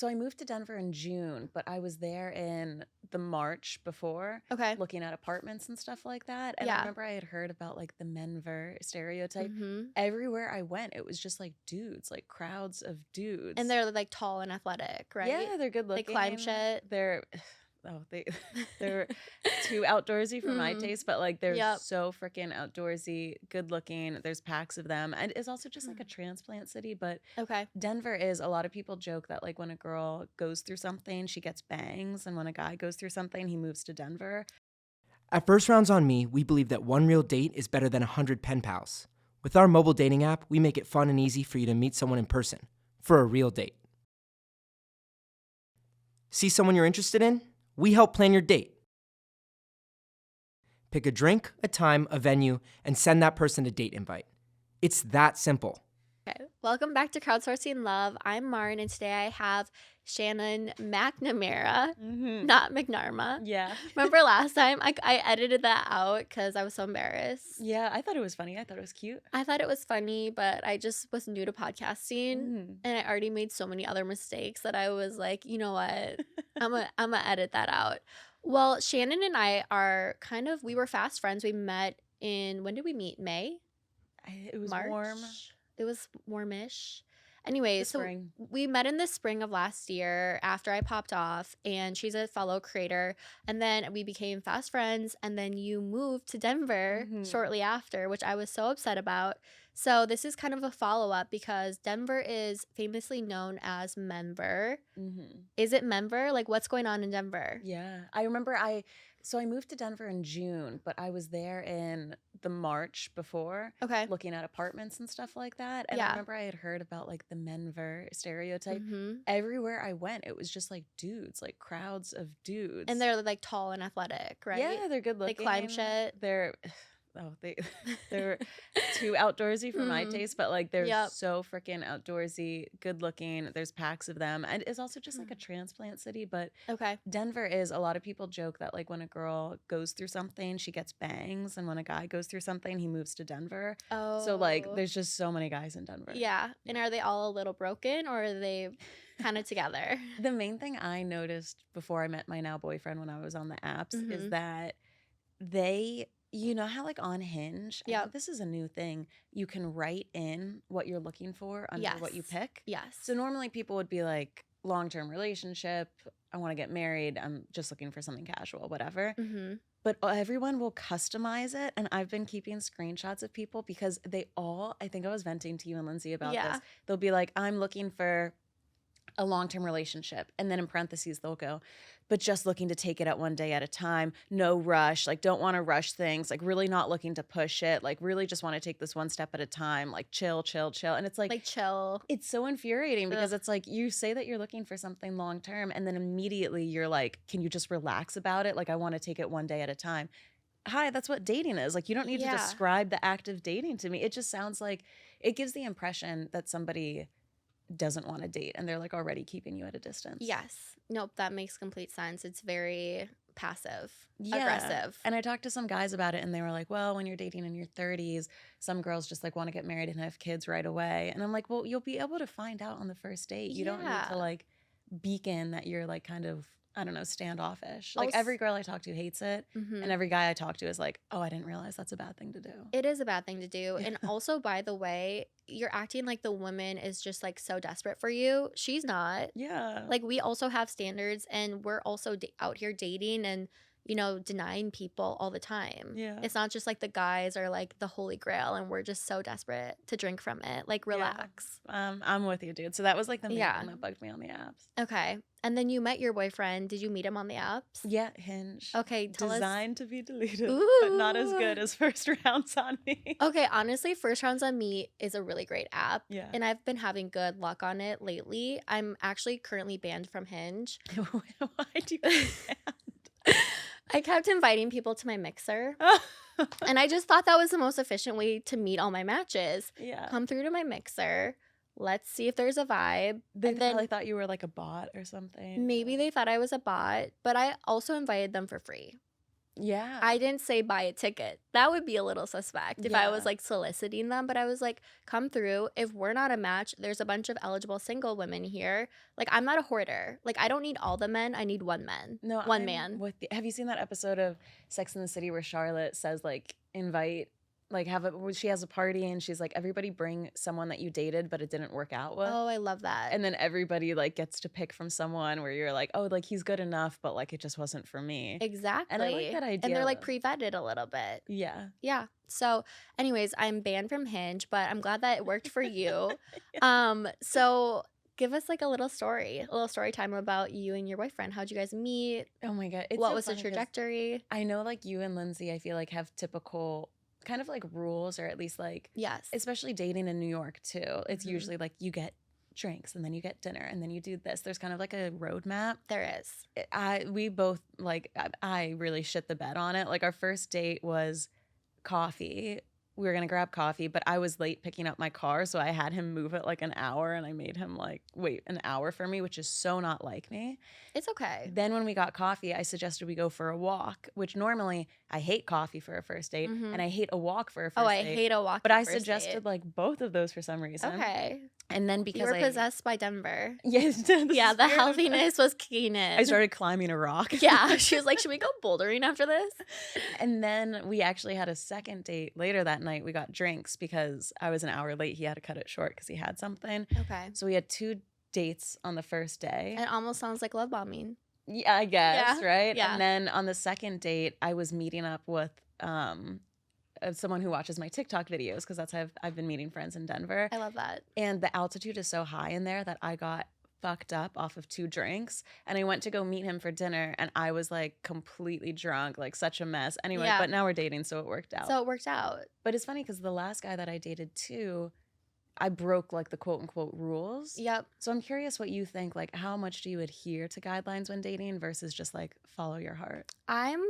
So I moved to Denver in June, but I was there in the March before, Okay. looking at apartments and stuff like that. And I remember I had heard about like the Menver stereotype. Mm-hmm. Everywhere I went, it was just like dudes, like crowds of dudes. And they're like tall and athletic, right? Yeah, they're good looking. They climb shit. They're too outdoorsy for my Mhm. taste, but like they're Yep. so freaking outdoorsy, good looking. There's packs of them, and it's also just like a transplant city. But Okay. Denver is, a lot of people joke that like when a girl goes through something, she gets bangs, and when a guy goes through something, he moves to Denver. At First Rounds on Me, we believe that one real date is better than 100 pen pals. With our mobile dating app, we make it fun and easy for you to meet someone in person for a real date. See someone you're interested in? We help plan your date. Pick a drink, a time, a venue, and send that person a date invite. It's that simple. Okay. Welcome back to Crowdsourcing Love. I'm Marin, and today I have Shannon McNamara, not McNamara. Yeah. Remember last time? I edited that out because I was so embarrassed. Yeah, I thought it was funny. I thought it was cute. I thought it was funny, but I just was new to podcasting, and I already made so many other mistakes that I was like, you know what? I'm gonna edit that out. Well, Shannon and I are we were fast friends. We met when did we meet? May? It was March? warm. It was warmish. Anyway, so Spring. we met in the spring of last year after I popped off, and she's a fellow creator. And then we became fast friends, and then you moved to Denver shortly after, which I was so upset about. So this is kind of a follow-up because Denver is famously known as Menver. Is it Menver? Like, what's going on in Denver? Yeah. I remember I moved to Denver in June, but I was there in the March before, Okay. looking at apartments and stuff like that. And I remember I had heard about like the Menver stereotype. Everywhere I went, it was just like dudes, like crowds of dudes. And they're like tall and athletic, right? Yeah, they're good looking. They climb shit. They're too outdoorsy for my taste, but like they're so freaking outdoorsy, good looking. There's packs of them, and it's also just like a transplant city. But Denver is, a lot of people joke that like when a girl goes through something, she gets bangs, and when a guy goes through something, he moves to Denver. So like there's just so many guys in Denver. Yeah. And are they all a little broken, or are they kind of together? The main thing I noticed before I met my now boyfriend when I was on the apps is that you know how like on Hinge, I think this is a new thing, you can write in what you're looking for under what you pick. Yes. So normally people would be like, long-term relationship, I want to get married, I'm just looking for something casual, whatever. But everyone will customize it. And I've been keeping screenshots of people because I think I was venting to you and Lindsay about this. They'll be like, I'm looking for a long-term relationship. And then in parentheses, they'll go, but just looking to take it at one day at a time. No rush. Like, don't want to rush things. Like, really not looking to push it. Like, really just want to take this one step at a time. Like, chill, chill, chill. And it's like chill. It's so infuriating because it's like you say that you're looking for something long-term and then immediately you're like, can you just relax about it? Like, I want to take it one day at a time. Hi, that's what dating is. Like, you don't need to describe the act of dating to me. It just sounds like it gives the impression that somebody doesn't want to date and they're like already keeping you at a distance. Yes. Nope, that makes complete sense. It's very passive, aggressive. And I talked to some guys about it and they were like, well, when you're dating in your 30s, some girls just like want to get married and have kids right away. And I'm like, well, you'll be able to find out on the first date. You don't need to like beacon that you're like kind of, I don't know, standoffish. Like every girl I talk to hates it. And every guy I talk to is like, oh, I didn't realize that's a bad thing to do. It is a bad thing to do. And also, by the way, you're acting like the woman is just like so desperate for you. She's not. Yeah. Like, we also have standards and we're also out here dating and, you know, denying people all the time. Yeah. It's not just like the guys are like the holy grail and we're just so desperate to drink from it. Like, relax. I'm with you, dude. So that was like the main thing that bugged me on the apps. Okay. And then you met your boyfriend. Did you meet him on the apps? Yeah, Hinge. Okay, Designed to be deleted, but not as good as First Rounds on Me. Okay, honestly, First Rounds on Me is a really great app. Yeah. And I've been having good luck on it lately. I'm actually currently banned from Hinge. Why do you get banned? I kept inviting people to my mixer. And I just thought that was the most efficient way to meet all my matches. Yeah. Come through to my mixer. Let's see if there's a vibe. They probably thought you were like a bot or something. Maybe they thought I was a bot, but I also invited them for free. Yeah. I didn't say buy a ticket. That would be a little suspect if I was like soliciting them, but I was like, come through. If we're not a match, there's a bunch of eligible single women here. Like, I'm not a hoarder. Like, I don't need all the men. I need one man. Have you seen that episode of Sex and the City where Charlotte says like invite like she has a party and she's like, everybody bring someone that you dated but it didn't work out with. Oh, I love that. And then everybody like gets to pick from someone where you're like, oh, like he's good enough, but like it just wasn't for me. Exactly. And I like that idea. And they're like pre-vetted a little bit. Yeah. Yeah. So anyways, I'm banned from Hinge, but I'm glad that it worked for you. So give us like a little story time about you and your boyfriend. How'd you guys meet? Oh my God. What was the trajectory? I know like you and Lindsay, I feel like have typical kind of like rules, or at least like, yes, especially dating in New York too. It's usually like you get drinks and then you get dinner and then you do this. There's kind of like a roadmap. There is. We both like, I really shit the bed on it. Like our first date was coffee. We were going to grab coffee, but I was late picking up my car. So I had him move it like an hour and I made him like wait an hour for me, which is so not like me. It's okay. Then when we got coffee, I suggested we go for a walk, which normally I hate coffee for a first date and I hate a walk for a first date. Oh, I hate a walk. But I suggested like both of those for some reason. Okay. And then because you were possessed by Denver. Yes. Yeah, the healthiness was keen in. I started climbing a rock. Yeah. She was like, should we go bouldering after this? And then we actually had a second date later that night. We got drinks because I was an hour late. He had to cut it short because he had something. Okay. So we had 2 dates on the first day. It almost sounds like love bombing. Yeah, I guess, right? Yeah. And then on the second date, I was meeting up with someone who watches my TikTok videos because that's how I've been meeting friends in Denver. I love that. And the altitude is so high in there that I got fucked up off of 2 drinks. And I went to go meet him for dinner and I was like completely drunk, like such a mess. Anyway, but now we're dating, so it worked out. But it's funny because the last guy that I dated too, I broke like the quote unquote rules. Yep. So I'm curious what you think, like how much do you adhere to guidelines when dating versus just like follow your heart? I'm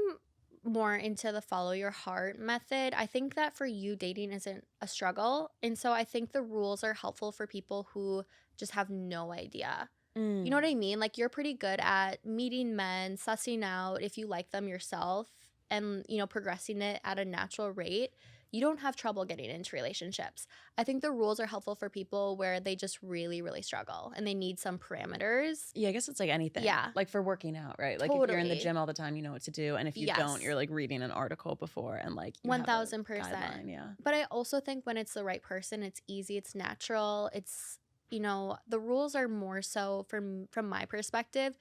more into the follow your heart method. I think that for you, dating isn't a struggle. And so I think the rules are helpful for people who just have no idea. You know what I mean? Like you're pretty good at meeting men, sussing out if you like them yourself and, you know, progressing it at a natural rate. You don't have trouble getting into relationships. I think the rules are helpful for people where they just really, really struggle and they need some parameters. Yeah, I guess it's like anything. Yeah. Like for working out, right? Like if you're in the gym all the time, you know what to do. And if you don't, you're like reading an article before and like 1000%. Yeah. But I also think when it's the right person, it's easy, it's natural. It's, you know, the rules are more so from my perspective.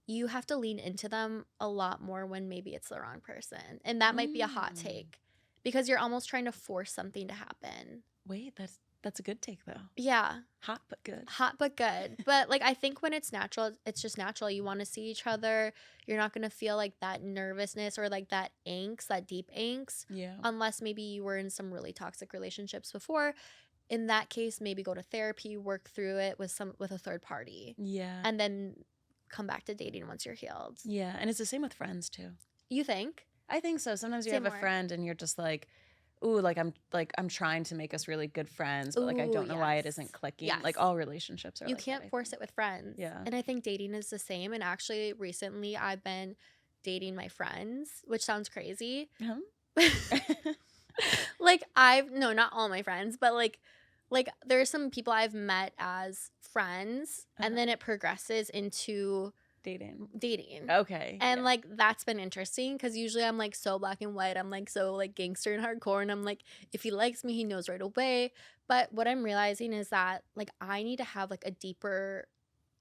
You have to lean into them a lot more when maybe it's the wrong person. And that might be a hot take. Because you're almost trying to force something to happen. Wait, that's a good take though. Yeah. Hot but good. Hot but good. But like I think when it's natural, it's just natural. You want to see each other. You're not going to feel like that nervousness or like that angst, that deep angst. Yeah. Unless maybe you were in some really toxic relationships before. In that case, maybe go to therapy, work through it with a third party. Yeah. And then come back to dating once you're healed. Yeah. And it's the same with friends too. You think? I think so. Sometimes you have a friend and you're just like, ooh, I'm trying to make us really good friends, but like I don't know why it isn't clicking. Yes. Like all relationships are. You like can't that, force it with friends. Yeah. And I think dating is the same. And actually, recently I've been dating my friends, which sounds crazy. Like not all my friends, but like there's some people I've met as friends, and then it progresses into dating. Okay. And like that's been interesting because usually I'm like so black and white. I'm like so like gangster and hardcore, and I'm like, if he likes me, he knows right away. But what I'm realizing is that like I need to have like a deeper,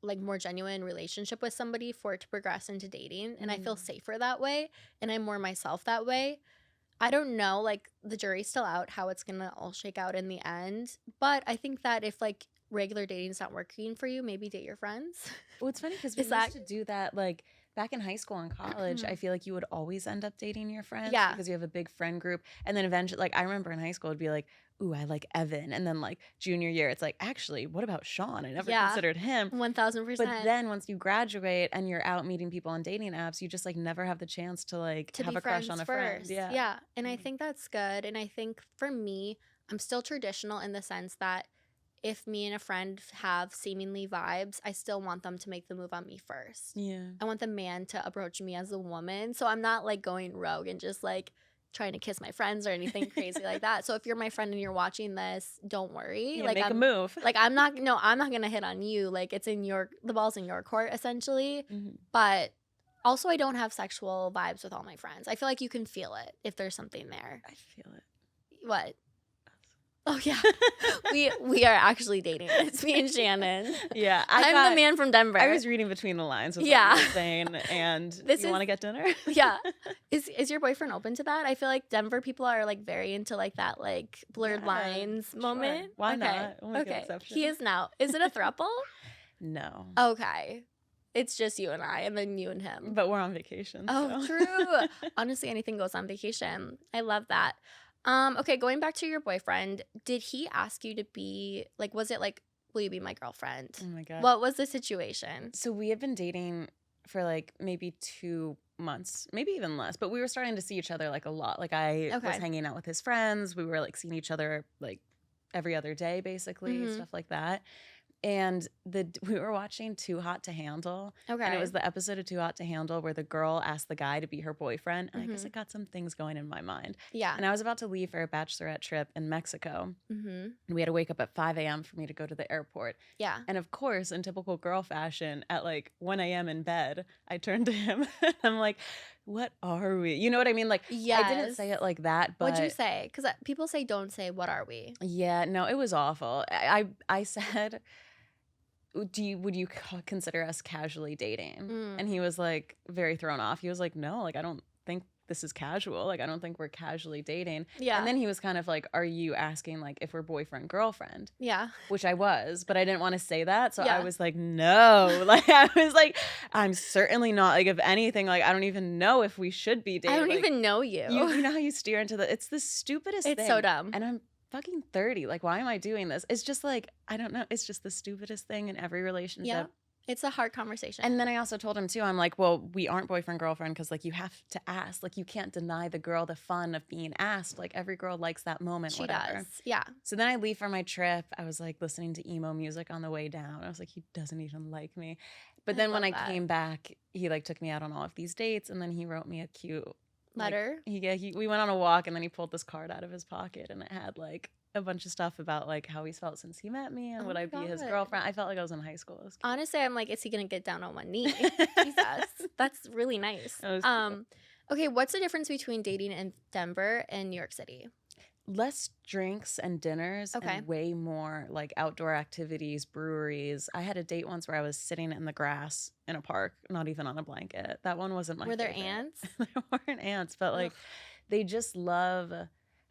like more genuine relationship with somebody for it to progress into dating, and I feel safer that way, and I'm more myself that way. I don't know, like the jury's still out how it's gonna all shake out in the end, but I think that if like regular dating is not working for you, maybe date your friends. Well, it's funny because we used to do that like back in high school and college. I feel like you would always end up dating your friends because you have a big friend group. And then eventually, like I remember in high school, it'd be like, ooh, I like Evan. And then like junior year, it's like, actually, what about Sean? I never considered him. 1000%. But then once you graduate and you're out meeting people on dating apps, you just like never have the chance to like have a crush on a friend. Yeah. Yeah. And I think that's good. And I think for me, I'm still traditional in the sense that if me and a friend have seemingly vibes, I still want them to make the move on me first. Yeah. I want the man to approach me as a woman. So I'm not like going rogue and just like trying to kiss my friends or anything crazy like that. So if you're my friend and you're watching this, don't worry. Yeah, like make a move. Like I'm not gonna hit on you. Like it's the ball's in your court essentially. Mhm. But also I don't have sexual vibes with all my friends. I feel like you can feel it if there's something there. I feel it. What? Oh yeah, we are actually dating. It's me and Shannon. Yeah, I'm the man from Denver. I was reading between the lines with Yeah. what you were saying, and you want to get dinner? Yeah. Is your boyfriend open to that? I feel like Denver people are like very into like that like blurred Yeah, lines moment. Sure. Why Okay. not? We'll make an Okay. exception. He is now. Is it a throuple? No. Okay. It's just you and I, and then you and him. But we're on vacation. Oh, so. true. Honestly, anything goes on vacation. I love that. Okay, going back to your boyfriend, did he ask you to be like, was it like, will you be my girlfriend? Oh my God. What was the situation? So we had been dating for like maybe 2 months, maybe even less, but we were starting to see each other like a lot. Like I was Okay. hanging out with his friends. We were like seeing each other like every other day, basically, Mhm. stuff like that. And we were watching Too Hot to Handle. Okay. And it was the episode of Too Hot to Handle where the girl asked the guy to be her boyfriend. And I guess Mhm. it got some things going in my mind. Yeah. And I was about to leave for a bachelorette trip in Mexico. Mm-hmm. And we had to wake up at 5 a.m. for me to go to the airport. Yeah. And of course, in typical girl fashion, at like 1 a.m. in bed, I turned to him and I'm like, what are we? You know what I mean? Like, I didn't say it like that, but What'd you say? Because people say don't say what are we. yeah, no, it was awful. I said, would you consider us casually dating? Mm. And he was like very thrown off. He was like, no, like I don't think this is casual. Like I don't think we're casually dating. Yeah. And then he was kind of like, are you asking like if we're boyfriend girlfriend? Yeah. Which I was, but I didn't want to say that. So Yeah. I was like, no. Like I was like, I'm certainly not. Like if anything, like I don't even know if we should be dating. I don't Like, even know you. you know how you steer into it's the stupidest thing. It's so dumb. And I'm fucking 30. Like, why am I doing this? It's just like, I don't know. It's just the stupidest thing in every relationship. Yeah. It's a hard conversation. And then I also told him too, I'm like, well, we aren't boyfriend, girlfriend, because like you have to ask. Like you can't deny the girl the fun of being asked. Like every girl likes that moment, she whatever. does. Yeah. So then I leave for my trip. I was like listening to emo music on the way down. I was like, he doesn't even like me. But then when I love that. came back, he like took me out on all of these dates, and then he wrote me a cute Letter. We went on a walk, and then he pulled this card out of his pocket, and it had like a bunch of stuff about like how he's felt since he met me, and Oh would my I be his God. girlfriend. I felt like I was in high school. It was cute. Honestly, I'm like, is he gonna get down on one knee? Jesus, that's really nice. That was cute. Okay, what's the difference between dating in Denver and New York City? Less drinks and dinners, Okay. and way more like outdoor activities, breweries. I had a date once where I was sitting in the grass in a park, not even on a blanket. That one wasn't my Were there favorite. ants? There weren't ants, but like Ugh. they just love.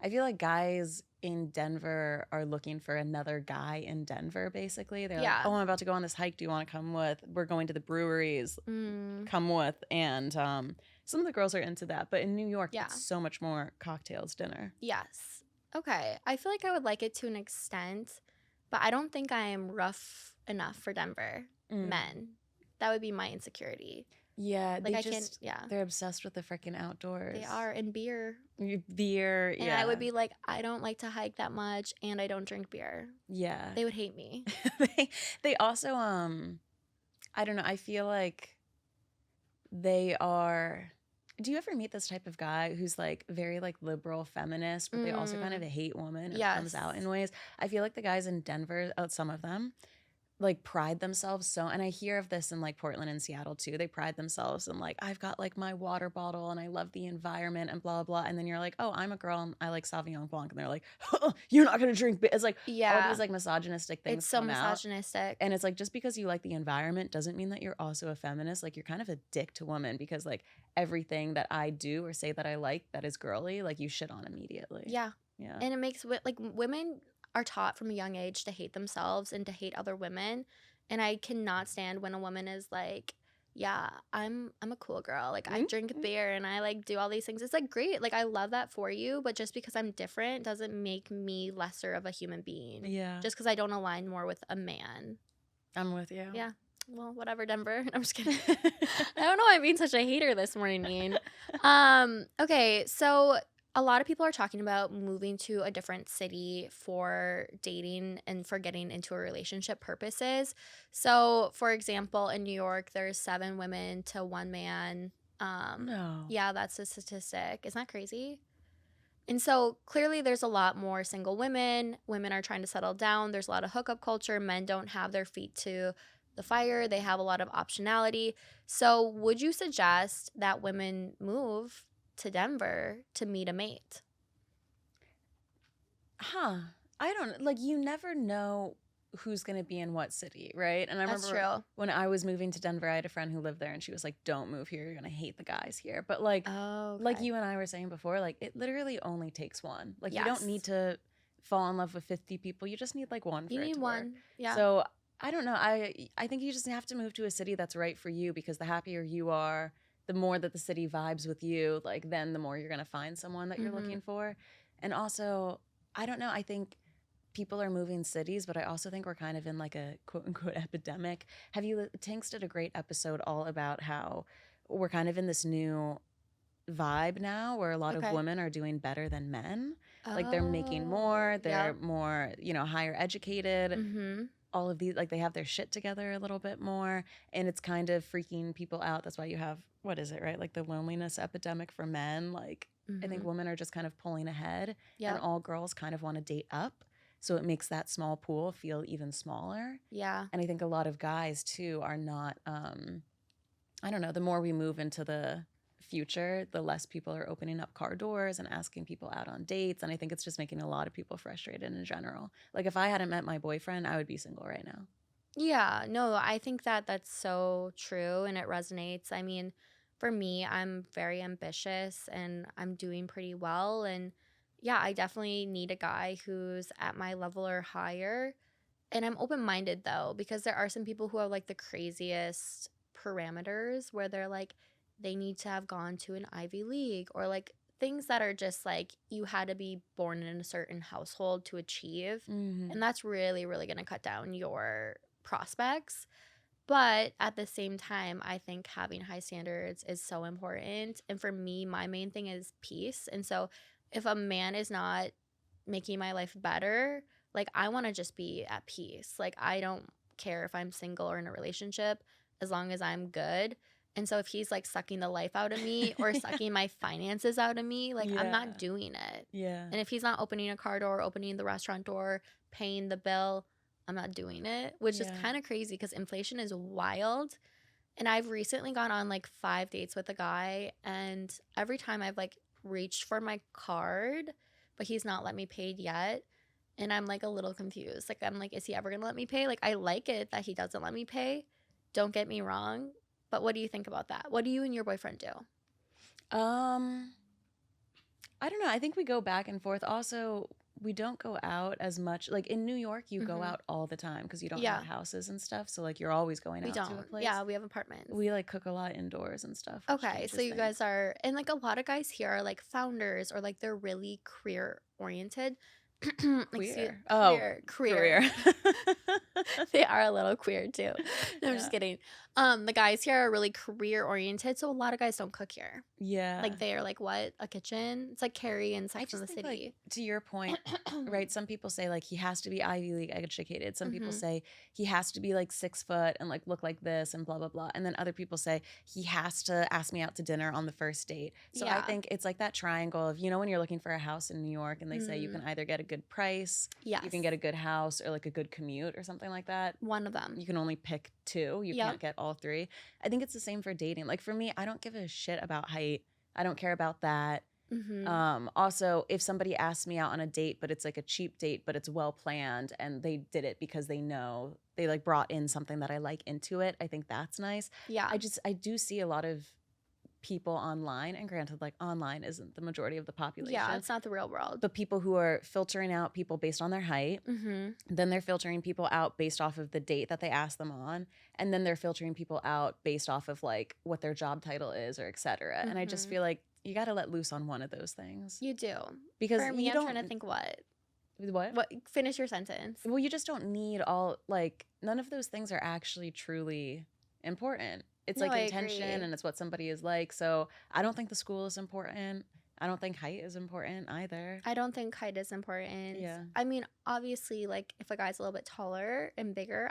I feel like guys in Denver are looking for another guy in Denver, basically. They're Yeah. like, oh, I'm about to go on this hike. Do you want to come with? We're going to the breweries. Mm, Come with. And some of the girls are into that. But in New York, Yeah. it's so much more cocktails, dinner. yes. Okay. I feel like I would like it to an extent, but I don't think I am rough enough for Denver Mm. men. That would be my insecurity. Yeah. Like they I just, can't. Yeah. They're obsessed with the freaking outdoors. They are, and beer. Beer. And Yeah. I would be like, I don't like to hike that much, and I don't drink beer. Yeah. They would hate me. they also I don't know, I feel like they are. Do you ever meet this type of guy who's like very like liberal feminist, but they also kind of hate women? It comes out Yes. in ways. I feel like the guys in Denver, some of them, like pride themselves so, and I hear of this in like Portland and Seattle too. They pride themselves in like, I've got like my water bottle and I love the environment and blah blah blah. And then you're like, oh, I'm a girl and I like Sauvignon Blanc, and they're like, you're not gonna drink. It's like all Yeah. these like misogynistic things. It's so come out. misogynistic. And it's like, just because you like the environment doesn't mean that you're also a feminist. Like you're kind of a dick to women, because like everything that I do or say that I like that is girly, like you shit on immediately. Yeah. Yeah. And it makes like women are taught from a young age to hate themselves and to hate other women. And I cannot stand when a woman is like, yeah, I'm a cool girl. Like I drink beer and I like do all these things. It's like great. Like I love that for you, but just because I'm different doesn't make me lesser of a human being. Yeah. Just because I don't align more with a man. I'm with you. Yeah. Well, whatever, Denver. I'm just kidding. I don't know why I'm being such a hater this morning, Neen. Okay, so a lot of people are talking about moving to a different city for dating and for getting into a relationship purposes. So, for example, in New York, there's 7 women to 1 man. No. Yeah, that's a statistic. Isn't that crazy? And so clearly there's a lot more single women. Women are trying to settle down. There's a lot of hookup culture. Men don't have their feet to the fire. They have a lot of optionality. So would you suggest that women move to Denver to meet a mate? I don't like, you never know who's going to be in what city, right? And I That's remember true. when I was moving to Denver, I had a friend who lived there and she was like, don't move here. You're going to hate the guys here. But like, Oh, like you and I were saying before, like it literally only takes one. Like you don't Yes. need to fall in love with 50 people. You just need like one for You it need to one. work. Yeah. So I don't know. I think you just have to move to a city that's right for you, because the happier you are, the more that the city vibes with you, like then the more you're going to find someone that you're looking for. And also, I don't know, I think people are moving cities, but I also think we're kind of in like a quote unquote epidemic. Tanks did a great episode all about how we're kind of in this new vibe now where a lot of Okay. women are doing better than men. Like they're making more, they're Yep. more, higher educated. Mm-hmm. All of these, like they have their shit together a little bit more, and it's kind of freaking people out. That's why you have, what is it, right? Like the loneliness epidemic for men. Like I think women are just kind of pulling ahead, Yeah. and all girls kind of want to date up. So it makes that small pool feel even smaller. Yeah. And I think a lot of guys too are not, I don't know, the more we move into the future, the less people are opening up car doors and asking people out on dates. And I think it's just making a lot of people frustrated in general. Like if I hadn't met my boyfriend, I would be single right now. Yeah, no, I think that that's so true and it resonates. I mean, for me, I'm very ambitious and I'm doing pretty well. And yeah, I definitely need a guy who's at my level or higher. And I'm open minded though, because there are some people who have like the craziest parameters where they're like, they need to have gone to an Ivy League or like things that are just like you had to be born in a certain household to achieve. And that's really, really going to cut down your prospects. But at the same time, I think having high standards is so important. And for me, my main thing is peace. And so if a man is not making my life better, like I want to just be at peace. Like I don't care if I'm single or in a relationship as long as I'm good. And so if he's like sucking the life out of me or sucking my finances out of me, like I'm not doing it. Yeah. And if he's not opening a car door, opening the restaurant door, paying the bill, I'm not doing it, which is kind of crazy because inflation is wild. And I've recently gone on like 5 dates with a guy, and every time I've like reached for my card, but he's not let me pay yet. And I'm like a little confused. Like I'm like, is he ever gonna let me pay? Like I like it that he doesn't let me pay. Don't get me wrong. But what do you think about that? What do you and your boyfriend do? I don't know. I think we go back and forth. Also, we don't go out as much. Like in New York, you go out all the time because you don't have houses and stuff. So like you're always going We out to a don't. place. Yeah, we have apartments. We like cook a lot indoors and stuff. which Okay, changes so you things. guys are, and like a lot of guys here are like founders or like they're really career oriented. Like, Queer. Career. They are a little queer too. No, I'm just kidding. The guys here are really career oriented, so a lot of guys don't cook here. Yeah. Like they are like, what, a kitchen? It's like Carrie and Sex in the City. Like, to your point, right? Some people say like he has to be Ivy League educated. Some people say he has to be like 6 foot and like look like this and blah blah blah. And then other people say he has to ask me out to dinner on the first date. So I think it's like that triangle of, when you're looking for a house in New York and they say you can either get a good price, you can get a good house, or like a good commute or something like that. One of them. You can only pick 2. You can't get all 3. I think it's the same for dating. Like for me, I don't give a shit about height. I don't care about that. Also, if somebody asks me out on a date, but it's like a cheap date, but it's well planned and they did it because they know they like brought in something that I like into it, I think that's nice. Yeah. I do see a lot of people online, and granted, like online isn't the majority of the population. Yeah, it's not the real world. But people who are filtering out people based on their height, then they're filtering people out based off of the date that they asked them on, and then they're filtering people out based off of like what their job title is or et cetera. And I just feel like you got to let loose on one of those things. You do. Because for me, you I'm don't trying to think what. What? Finish your sentence. Well, you just don't need all, like, none of those things are actually truly important. It's No, like I intention agree. and it's what somebody is like. So I don't think the school is important. I don't think height is important either. I don't think height is important. Yeah. I mean, obviously, like if a guy's a little bit taller and bigger,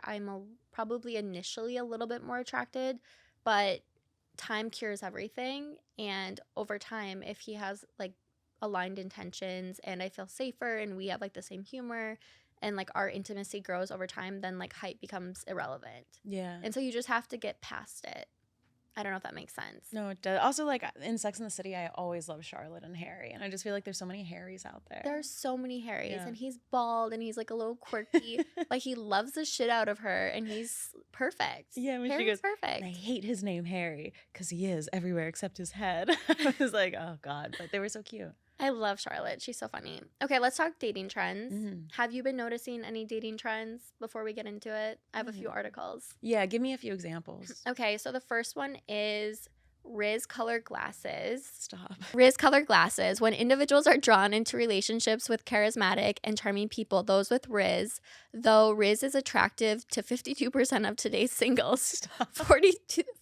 probably initially a little bit more attracted, but time cures everything. And over time, if he has like aligned intentions and I feel safer and we have like the same humor and like our intimacy grows over time, then like height becomes irrelevant. Yeah. And so you just have to get past it. I don't know if that makes sense. No, it does. Also, like in Sex and the City, I always love Charlotte and Harry, and I just feel like there's so many Harrys out there. There are so many Harrys, Yeah. and he's bald, and he's like a little quirky. Like he loves the shit out of her, and he's perfect. Yeah, when she Harry's goes, perfect. I hate his name Harry because he is everywhere except his head. I was like, oh God, but they were so cute. I love Charlotte. She's so funny. Okay, let's talk dating trends. Mhm. Have you been noticing any dating trends before we get into it? I have a few articles. Yeah, give me a few examples. Okay, so the first one is rose-colored glasses. Stop. Rose-colored glasses. When individuals are drawn into relationships with charismatic and charming people, those with Riz, though Riz is attractive to 52% of today's singles,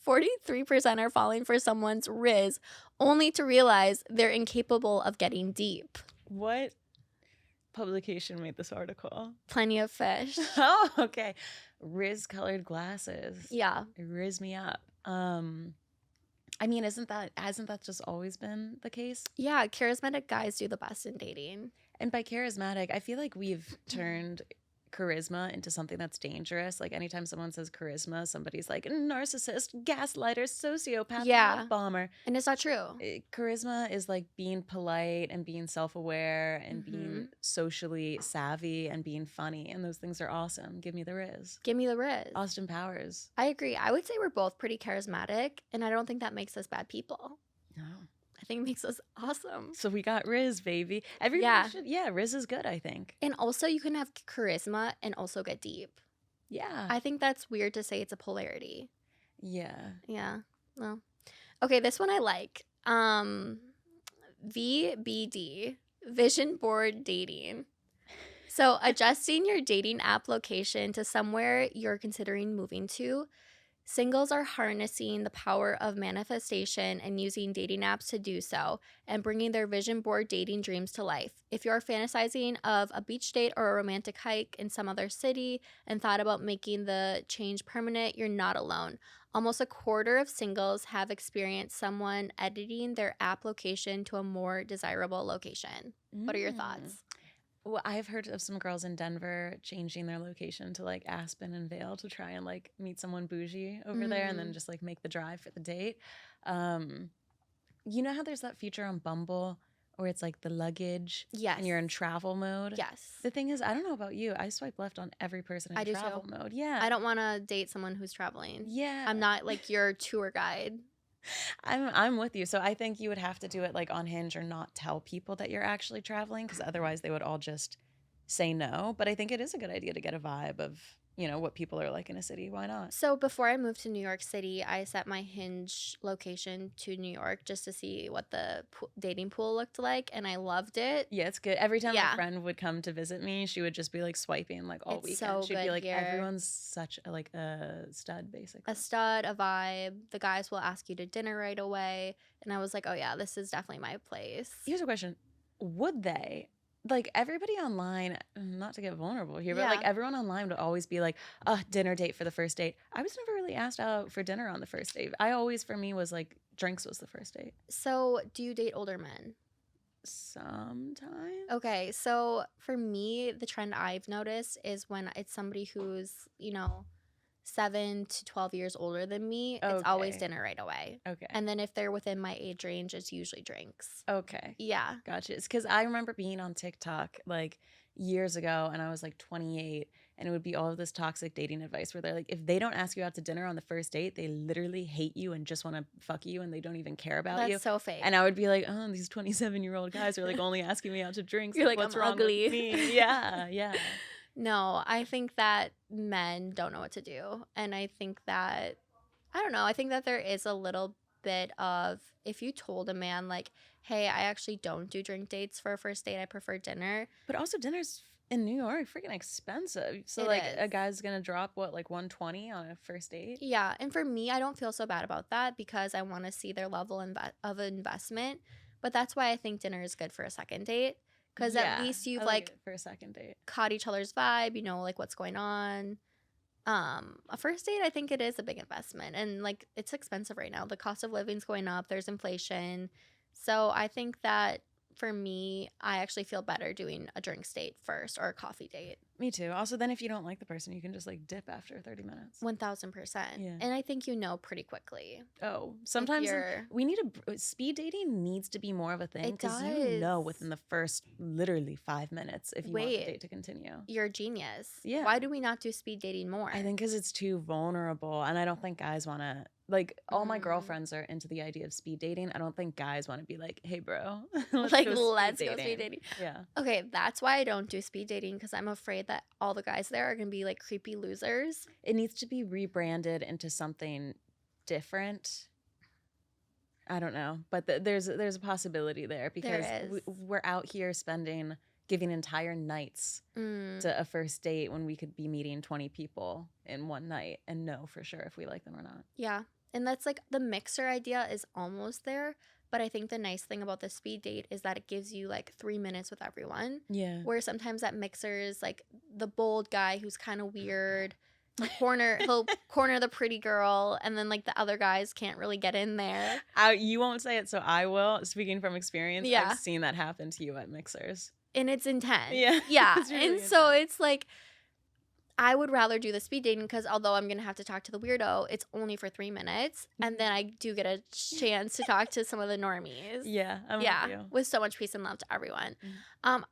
43% are falling for someone's Riz, only to realize they're incapable of getting deep. What publication made this article? Plenty of Fish. Oh, okay. Riz-colored glasses. Yeah. Riz me up. I mean, hasn't that just always been the case? Yeah, charismatic guys do the best in dating. And by charismatic, I feel like we've turned charisma into something that's dangerous. Like anytime someone says charisma, somebody's like narcissist, gaslighter, sociopath, Yeah. love bomber. And it's not true. Charisma is like being polite and being self-aware and being socially savvy and being funny. And those things are awesome. Give me the Riz. Give me the Riz. Austin Powers. I agree. I would say we're both pretty charismatic, and I don't think that makes us bad people. No. I think it makes us awesome. So we got Riz, baby. Everybody Yeah. should, yeah, Riz is good, I think. And also, you can have charisma and also get deep. Yeah. I think that's weird to say it's a polarity. Yeah. Yeah. Well, okay, this one I like. VBD, Vision Board Dating. So, adjusting your dating app location to somewhere you're considering moving to. Singles are harnessing the power of manifestation and using dating apps to do so and bringing their vision board dating dreams to life. If you're fantasizing of a beach date or a romantic hike in some other city and thought about making the change permanent, you're not alone. Almost a quarter of singles have experienced someone editing their app location to a more desirable location. What are your thoughts? Well, I've heard of some girls in Denver changing their location to like Aspen and Vail to try and like meet someone bougie over there and then just like make the drive for the date. You know how there's that feature on Bumble where it's like the luggage Yes. and you're in travel mode? Yes. The thing is, I don't know about you. I swipe left on every person I in do travel too. mode. Yeah. I don't want to date someone who's traveling. Yeah. I'm not like your tour guide. I'm with you. So I think you would have to do it like on Hinge or not tell people that you're actually traveling because otherwise they would all just say no. But I think it is a good idea to get a vibe of, you know, what people are like in a city. Why not? So before I moved to New York City, I set my Hinge location to New York just to see what the dating pool looked like, and I loved it. Yeah, it's good. Every time Yeah. a friend would come to visit me, she would just be like swiping like all It's weekend. so She'd be good like, here. everyone's such a, like a stud, basically. A stud, a vibe. The guys will ask you to dinner right away, and I was like, oh yeah, this is definitely my place. Here's a question: would they? Like everybody online, not to get vulnerable here, but Yeah. like everyone online would always be like, dinner date for the first date. I was never really asked out for dinner on the first date. I always, for me, was like drinks was the first date. So do you date older men? Sometimes. Okay, so for me, the trend I've noticed is when it's somebody who's, 7 to 12 years older than me, it's always Okay. dinner right away. Okay. And then if they're within my age range, it's usually drinks. Okay. Yeah. Gotcha. It's because I remember being on TikTok like years ago and I was like 28 and it would be all of this toxic dating advice where they're like, if they don't ask you out to dinner on the first date, they literally hate you and just want to fuck you and they don't even care about you. That's so fake. And I would be like, oh, these 27-year-old guys are like only asking me out to drinks. You're like, what's I'm wrong ugly. with me? Yeah, yeah. No, I think that men don't know what to do. And I think that, I don't know, I think that there is a little bit of, if you told a man like, hey, I actually don't do drink dates for a first date, I prefer dinner. But also dinner's in New York freaking expensive. So It like is. a guy's going to drop what, like 120 on a first date? Yeah, and for me, I don't feel so bad about that because I want to see their level of investment. But that's why I think dinner is good for a second date. Because Yeah, at least I you've like like it for a second date. caught each other's vibe, you know, like what's going on. A first date, I think it is a big investment, and like it's expensive right now. The cost of living's going up, there's inflation. So I think that for me, I actually feel better doing a drinks date first or a coffee date. Me too. Also, then if you don't like the person, you can just like dip after 30 minutes. 1000%. Yeah. And I think you know pretty quickly. Oh, sometimes we need speed dating needs to be more of a thing It because you know does. within the first literally 5 minutes if you want the Wait. date to continue. You're a genius. Yeah. Why do we not do speed dating more? I think because it's too vulnerable, and I don't think guys want to. Like, all my girlfriends are into the idea of speed dating. I don't think guys want to be like, hey, bro, let's like, go let's go speed dating. Yeah. Okay, that's why I don't do speed dating, because I'm afraid that all the guys there are going to be like creepy losers. It needs to be rebranded into something different. I don't know, but there's a possibility there because we're out here giving entire nights to a first date when we could be meeting 20 people in one night and know for sure if we like them or not. Yeah. And that's like the mixer idea is almost there. But I think the nice thing about the speed date is that it gives you like 3 minutes with everyone. Yeah. Where sometimes that mixer is like the bold guy who's kind of weird. He'll corner the pretty girl, and then like the other guys can't really get in there. You won't say it, so I will. Speaking from experience, Yeah. I've seen that happen to you at mixers. And it's intense. Yeah. Yeah. It's really and intense. so it's like, I would rather do the speed dating because although I'm going to have to talk to the weirdo, it's only for 3 minutes. And then I do get a chance to talk to some of the normies. Yeah. I'm with you. With so much peace and love to everyone.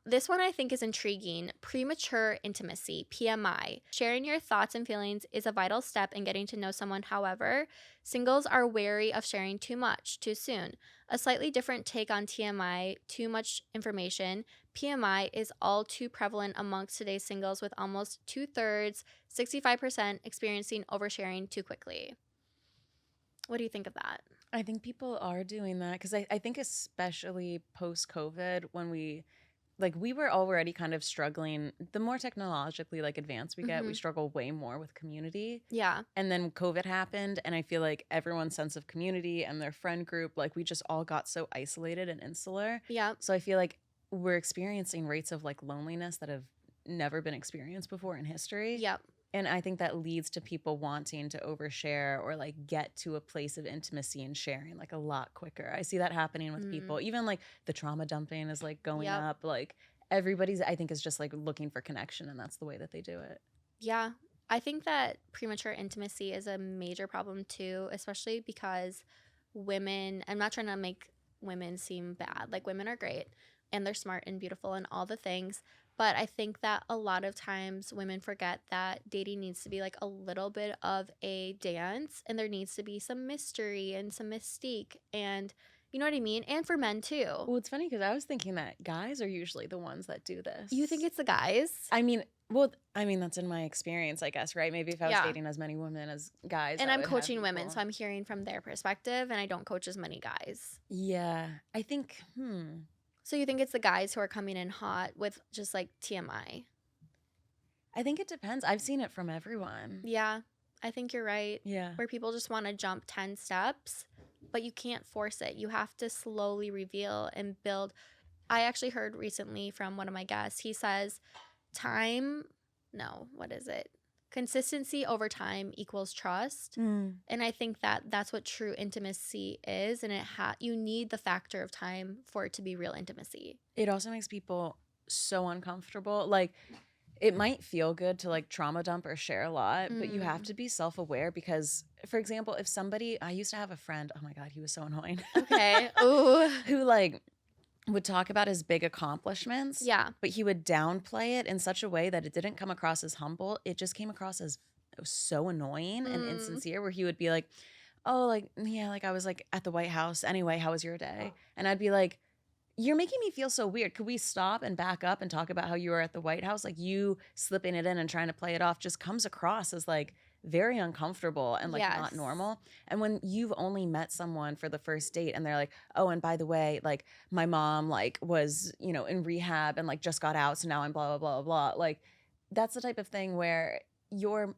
This one I think is intriguing. Premature intimacy, PMI. Sharing your thoughts and feelings is a vital step in getting to know someone. However, singles are wary of sharing too much too soon. A slightly different take on TMI, too much information. PMI is all too prevalent amongst today's singles, with almost 2/3, 65% experiencing oversharing too quickly. What do you think of that? I think people are doing that because I think especially post-COVID when we were already kind of struggling. The more technologically advanced we get, we struggle way more with community. Yeah. And then COVID happened, and I feel like everyone's sense of community and their friend group, we just all got so isolated and insular. Yeah. So I feel like we're experiencing rates of loneliness that have never been experienced before in history. Yep. And I think that leads to people wanting to overshare or get to a place of intimacy and sharing a lot quicker. I see that happening with people. Even the trauma dumping is going up. Everybody's, I think, is just looking for connection, and that's the way that they do it. Yeah. I think that premature intimacy is a major problem too, especially because women, I'm not trying to make women seem bad. Women are great and they're smart and beautiful and all the things. But I think that a lot of times women forget that dating needs to be a little bit of a dance, and there needs to be some mystery and some mystique, and you know what I mean? And for men too. Well, it's funny because I was thinking that guys are usually the ones that do this. You think it's the guys? I mean, that's in my experience, I guess, right? Maybe if I was dating as many women as guys. And I'm coaching women, so I'm hearing from their perspective, and I don't coach as many guys. Yeah. I think, So you think it's the guys who are coming in hot with just TMI? I think it depends. I've seen it from everyone. Yeah, I think you're right. Yeah. Where people just want to jump 10 steps, but you can't force it. You have to slowly reveal and build. I actually heard recently from one of my guests, he says consistency over time equals trust. And I think that that's what true intimacy is, and you need the factor of time for it to be real intimacy. It also makes people so uncomfortable. It might feel good to trauma dump or share a lot, but you have to be self-aware because, for example, if somebody, I used to have a friend, oh my God, he was so annoying. Okay. Ooh. Who would talk about his big accomplishments. Yeah. But he would downplay it in such a way that it didn't come across as humble. It just came across as so annoying and insincere, where he would be I was at the White House. Anyway, how was your day? And I'd be like, you're making me feel so weird. Could we stop and back up and talk about how you were at the White House? You slipping it in and trying to play it off just comes across as very uncomfortable and not normal. And when you've only met someone for the first date and they're like, oh, and by the way, my mom was, in rehab and just got out, so now I'm blah, blah, blah, blah. That's the type of thing where you're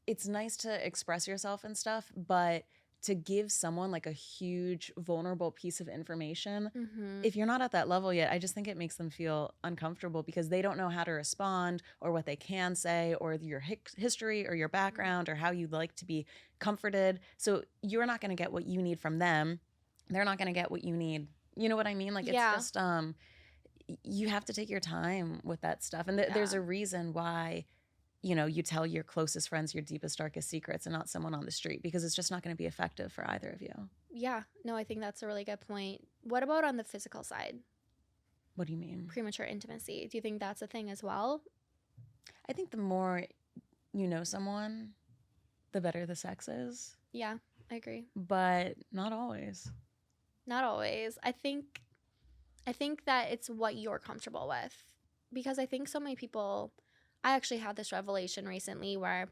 it's nice to express yourself and stuff, but to give someone like a huge vulnerable piece of information, Mm-hmm. if you're not at that level yet, I just think it makes them feel uncomfortable because they don't know how to respond or what they can say or your history or your background or how you'd like to be comforted. So you're not going to get what you need from them. They're not going to get what you need. You know what I mean? Like it's Yeah. just you have to take your time with that stuff. And there's a reason why, you know, you tell your closest friends your deepest, darkest secrets and not someone on the street, because it's just not going to be effective for either of you. Yeah. No, I think that's a really good point. What about on the physical side? What do you mean? Premature intimacy. Do you think that's a thing as well? I think the more you know someone, the better the sex is. Yeah, I agree. But not always. Not always. I think that it's what you're comfortable with, because I think so many people, I actually had this revelation recently where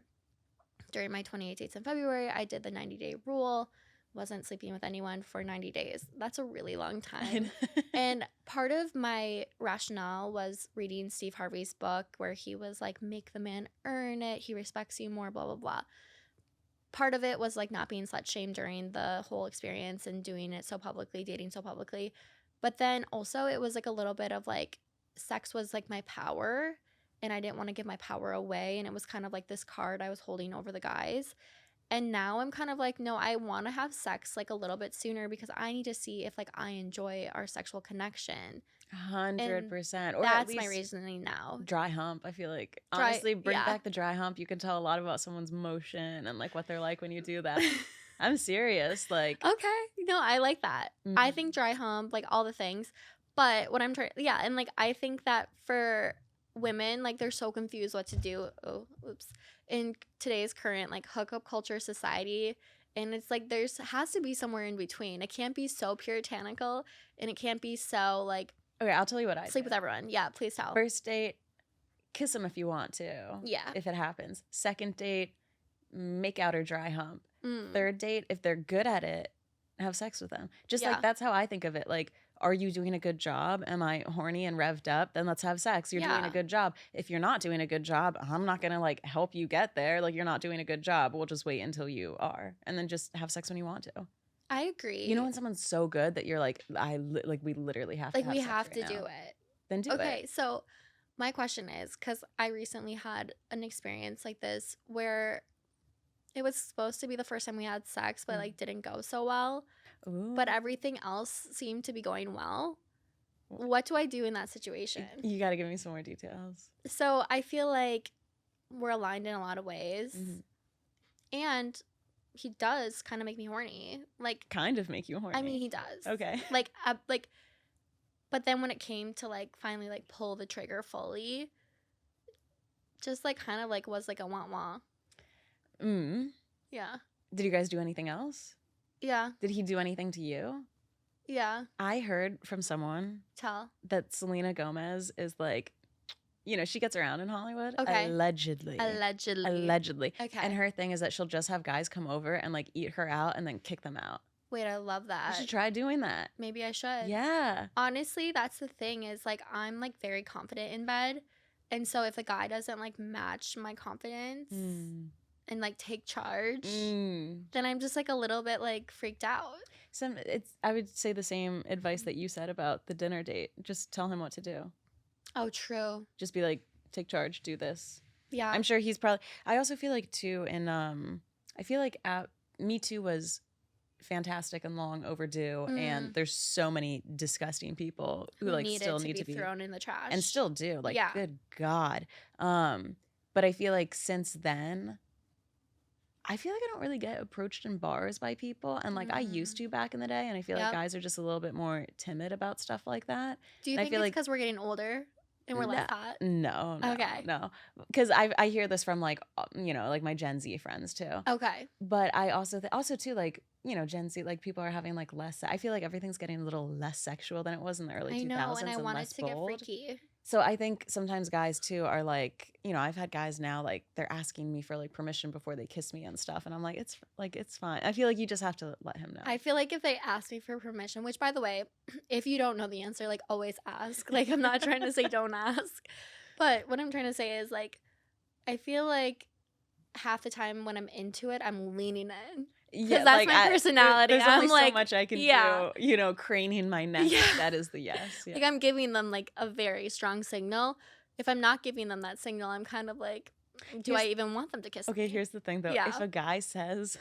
during my 28 dates in February, I did the 90-day rule, wasn't sleeping with anyone for 90 days. That's a really long time. And part of my rationale was reading Steve Harvey's book where he was like, make the man earn it. He respects you more, blah, blah, blah. Part of it was like not being slut shamed during the whole experience and doing it so publicly, dating so publicly. But then also it was like a little bit of like sex was like my power and I didn't want to give my power away. And it was kind of like this card I was holding over the guys. And now I'm kind of like, no, I want to have sex like a little bit sooner because I need to see if like I enjoy our sexual connection. 100%. Or that's my reasoning now. Dry hump. I feel like honestly, bring back the dry hump. You can tell a lot about someone's motion and like what they're like when you do that. I'm serious. Like, okay, no, I like that. I think dry hump, like all the things. But what I'm trying, and like I think that for women, like they're so confused what to do. Oh, oops. In today's current like hookup culture society. And it's like has to be somewhere in between. It can't be so puritanical and it can't be so like, okay, I'll tell you what I sleep do. with everyone. Yeah, please tell. First date, kiss them if you want to. Yeah. If it happens. Second date, make out or dry hump. Third date, if they're good at it, have sex with them. Just like that's how I think of it. Like, are you doing a good job? Am I horny and revved up? Then let's have sex. You're doing a good job. If you're not doing a good job, I'm not going to like help you get there. Like, you're not doing a good job. We'll just wait until you are. And then just have sex when you want to. I agree. You know when someone's so good that you're like, we literally have to have sex we have right to now. do it. Then do it. Okay, so my question is, because I recently had an experience like this where it was supposed to be the first time we had sex, but like didn't go so well. Ooh. But everything else seemed to be going well. What do I do in that situation? You got to give me some more details. So I feel like we're aligned in a lot of ways. And he does kind of make me horny. Like, kind of make you horny. I mean, he does. Okay. Like, but then when it came to like finally like pull the trigger fully, just like kind of like was like a wah-wah. Yeah. Did you guys do anything else? Yeah. Did he do anything to you? Yeah. I heard from someone Tell. that Selena Gomez is like, you know, she gets around in Hollywood. Okay. Allegedly. Okay. And her thing is that she'll just have guys come over and like eat her out and then kick them out. Wait, I love that. You should try doing that. Maybe I should. Yeah. Honestly, that's the thing is like I'm like very confident in bed. And so if a guy doesn't like match my confidence and like take charge, then I'm just like a little bit like freaked out. I would say the same advice that you said about the dinner date. Just tell him what to do. Oh, true. Just be like, take charge, do this. Yeah. I'm sure he's probably, I also feel like too I feel like Me Too was fantastic and long overdue, and there's so many disgusting people who like still need to be thrown in the trash and still do. Like, good God. But I feel like since then, I feel like I don't really get approached in bars by people. And like I used to back in the day. And I feel like guys are just a little bit more timid about stuff like that. Do you think it's because we're getting older and we're less hot? No. Okay. No. Because I hear this from like, you know, like my Gen Z friends too. Okay. But I also too, like, you know, Gen Z, like people are having like less, I feel like everything's getting a little less sexual than it was in the early 2000s. I know, and I wanted less to bold. get freaky. So I think sometimes guys too are like, you know, I've had guys now like they're asking me for like permission before they kiss me and stuff, and I'm like, it's fine. I feel like you just have to let him know. I feel like if they ask me for permission, which by the way, if you don't know the answer, like always ask. Like I'm not trying to say don't ask, but what I'm trying to say is like, I feel like half the time when I'm into it, I'm leaning in. Because that's my personality. There's only I'm like, so much I can yeah. do, you know, craning my neck. Yeah. That is the yes. Yeah. Like, I'm giving them like a very strong signal. If I'm not giving them that signal, I'm kind of like, do I even want them to kiss me? Okay, here's the thing though. Yeah. If a guy says,